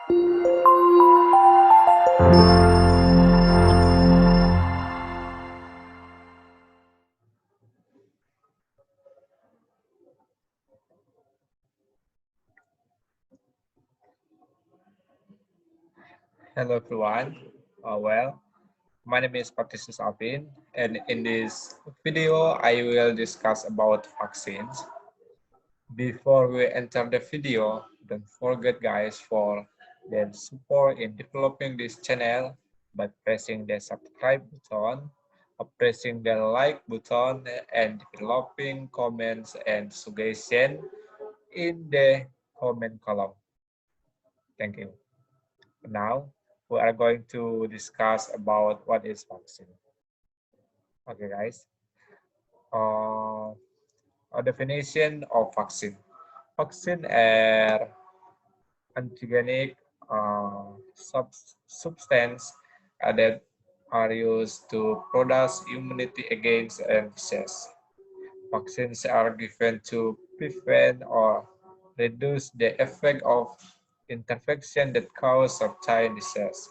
Hello everyone. My name is Patrisius Alfin, and in this video, I will discuss about vaccines. Before we enter the video, don't forget guys for the support in developing this channel by pressing the subscribe button, pressing the like button, and developing comments and suggestions in the comment column. Thank you. Now, we are going to discuss about what is vaccine. Okay, guys. A definition of vaccine. Vaccine are antigenic substance that are used to produce immunity against a disease. Vaccines are given to prevent or reduce the effect of infection that cause certain disease.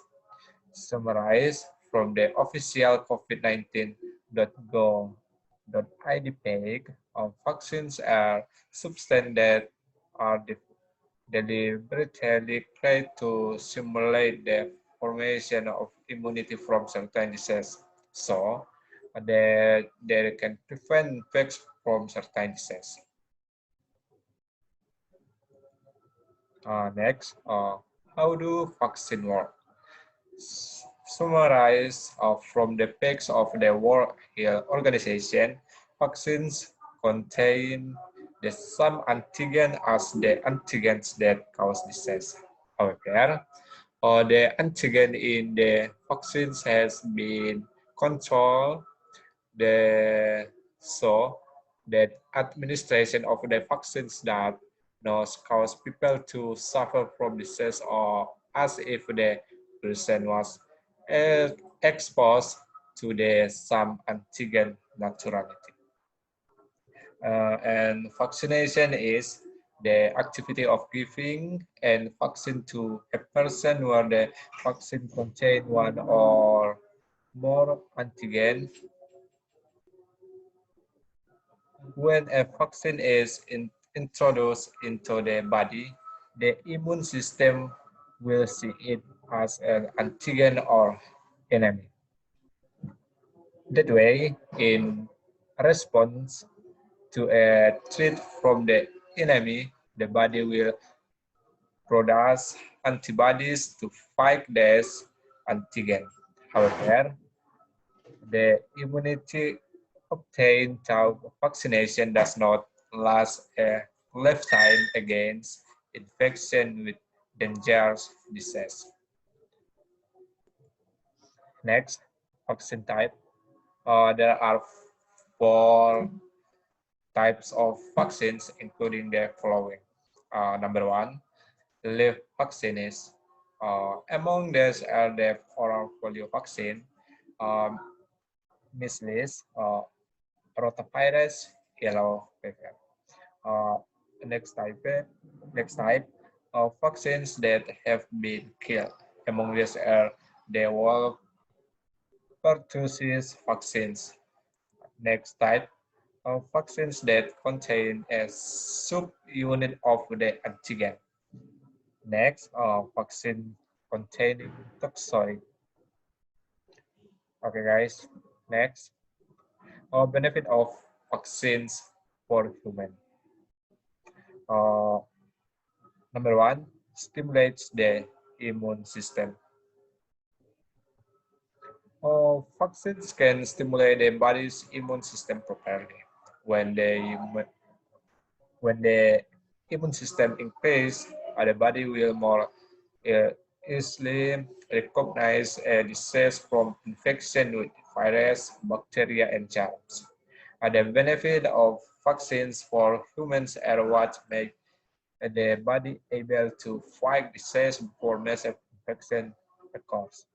Summarized from the official COVID-19.go.id page, vaccines are substances that are deliberately created to simulate the formation of immunity from certain diseases, so that they can prevent infection from certain diseases. Next, how do vaccines work? Summarized from the page of the World Health Organization, vaccines contain the same antigen as the antigens that cause disease. However, the antigen in the vaccines has been controlled so that administration of the vaccines that not cause people to suffer from disease or as if the person was exposed to the some antigen naturality. And vaccination is the activity of giving a vaccine to a person where the vaccine contains one or more antigen. When a vaccine is introduced into the body, the immune system will see it as an antigen or enemy. That way, in response to a threat from the enemy, the body will produce antibodies to fight this antigen. However, the immunity obtained through vaccination does not last a lifetime against infection with dangerous disease. Next, vaccine type. There are 4 types of vaccines, including the following. Number 1, live vaccines. Among these are the oral polio vaccine, measles, rotavirus, yellow fever. Uh, next type of vaccines that have been killed. Among these are the wolf Patrisius vaccines. Next type of vaccines that contain a subunit of the antigen. Next, vaccine containing toxoid. Okay, guys. Next, benefit of vaccines for human. Uh, Number 1, stimulates the immune system. Vaccines can stimulate the body's immune system properly. When the immune system increases, the body will more easily recognize a disease from infection with virus, bacteria, and germs. The benefit of vaccines for humans are what make the body able to fight disease before massive infection occurs.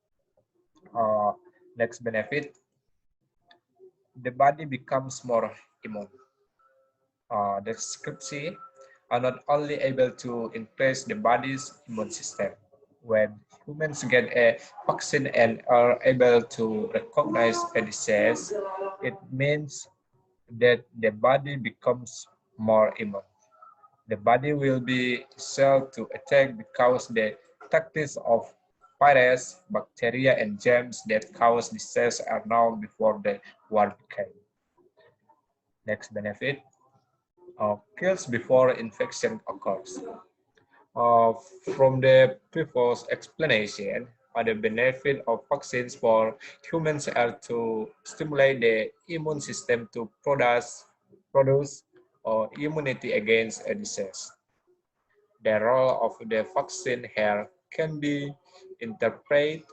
Uh, Next benefit, the body becomes more immune. The scripts are not only able to increase the body's immune system, When humans get a vaccine and are able to recognize a disease, it means that the body becomes more immune. The body will be cell to attack because the tactics of virus, bacteria, and germs that cause disease are known before the war began. Next benefit, kills before infection occurs. Uh, from the previous explanation, the benefit of vaccines for humans are to stimulate the immune system to produce immunity against a disease. The role of the vaccine here can be interpreted.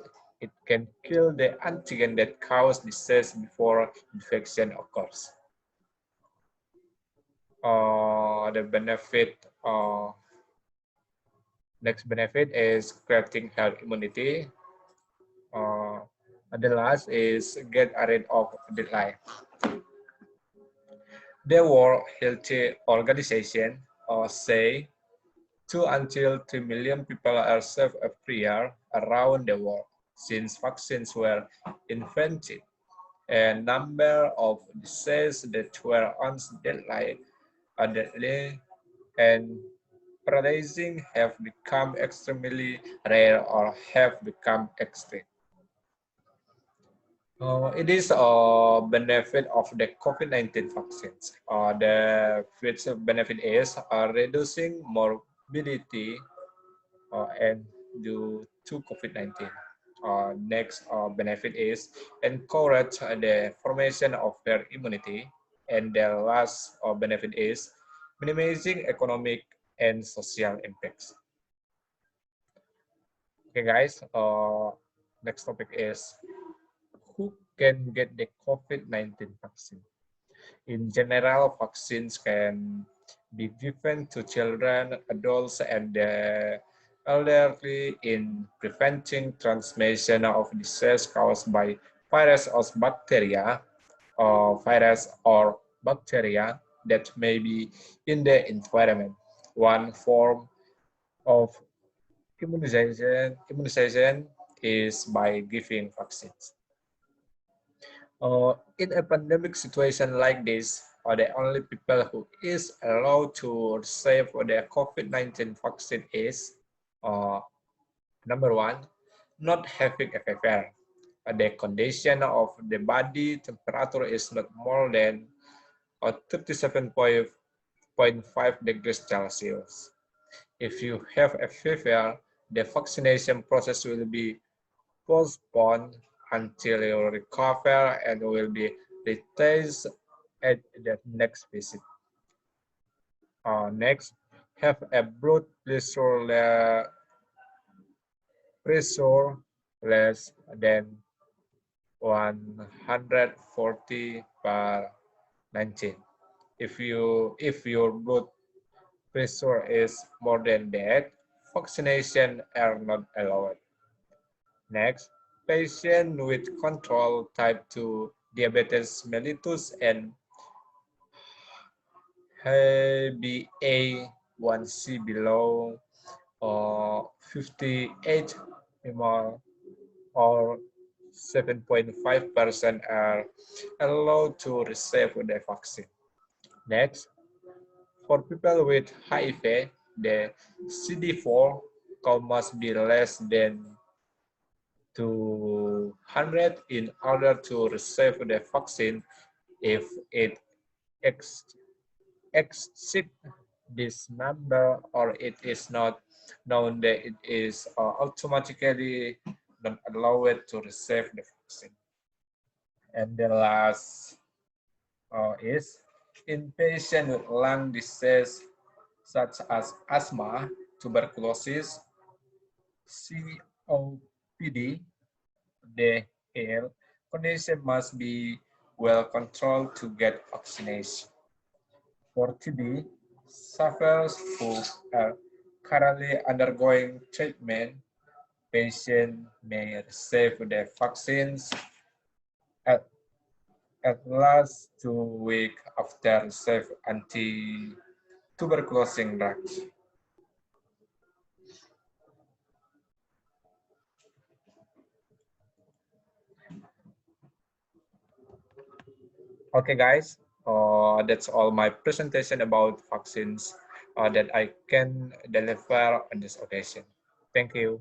It can kill the antigen that causes disease before infection occurs. The benefit, next benefit is creating herd immunity. Uh, the last is get rid of deadline. The World Health Organization say 2 until 3 million people are saved every year around the world since vaccines were invented. A number of diseases that were once deadly and paralyzing have become extremely rare or have become extinct. It is a benefit of the COVID-19 vaccines. The first benefit is reducing morbidity and due to COVID-19. Next benefit is encourage the formation of herd immunity. And the last benefit is minimizing economic and social impacts. Okay, guys, next topic is who can get the COVID-19 vaccine. In general, vaccines can be given to children, adults, and the elderly in preventing transmission of disease caused by virus or bacteria, that may be in the environment. One form of immunization is by giving vaccines. In a pandemic situation like this, the only people who is allowed to receive the COVID-19 vaccine is number one, not having a fever. The condition of the body temperature is not more than 37.5 degrees Celsius. If you have a fever, the vaccination process will be postponed until you recover and will be retest at the next visit. Next, have a blood pressure less than 140 per 19. If your blood pressure is more than that, vaccination are not allowed. Next, patients with control type 2 diabetes mellitus and HbA1c below 58 mmol or 7.5% are allowed to receive the vaccine. Next, for people with HIV, the CD4 count must be less than 200 in order to receive the vaccine. If it exceeds this number or it is not known, that it is automatically not allowed to receive the vaccine. And the last is in patients with lung disease such as asthma, tuberculosis, COPD, the health condition must be well controlled to get vaccination. For TB, sufferers who are currently undergoing treatment, patients may receive the vaccines at, at last 2 weeks after receiving anti-tuberculosis drugs. Okay, guys, that's all my presentation about vaccines that I can deliver on this occasion. Thank you.